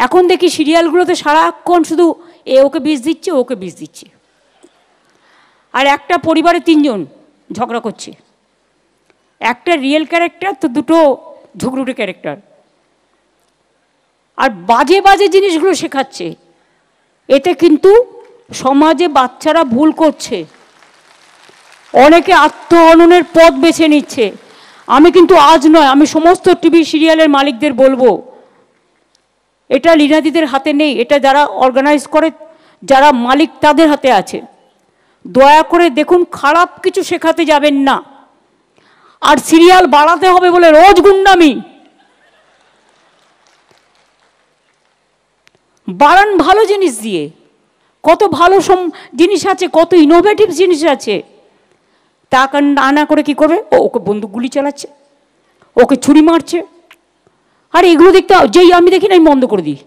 এখন দেখি সিরিয়ালগুলোতে সারাক্ষণ শুধু এ ওকে বিষ দিচ্ছে, ওকে বিষ দিচ্ছে, আর একটা পরিবারে 3 জন ঝগড়া করছে। একটা রিয়েল ক্যারেক্টার তো দুটো ঝগড়ুটে ক্যারেক্টার, আর বাজে বাজে জিনিসগুলো শেখাচ্ছে। এতে কিন্তু সমাজে বাচ্চারা ভুল করছে, অনেকে আত্মহননের পথ বেছে নিচ্ছে। আমি কিন্তু আজ নয়, আমি সমস্ত টিভি সিরিয়ালের মালিকদের বলবো, এটা লীনাদিদের হাতে নেই, এটা যারা অর্গানাইজ করে, যারা মালিক তাদের হাতে আছে। দয়া করে দেখুন, খারাপ কিছু শেখাতে যাবেন না। আর সিরিয়াল বাড়াতে হবে বলে রোজ গুন্ডামি বাড়ান, ভালো জিনিস দিয়ে। কত ভালো জিনিস আছে, কত ইনোভেটিভ জিনিস আছে। তা না করে কি করবে, ওকে বন্দুক গুলি চালাচ্ছে, ওকে ছুরি মারছে। আর এগুলো দেখতে যেই আমি দেখি না, আমি বন্ধ করে দিই।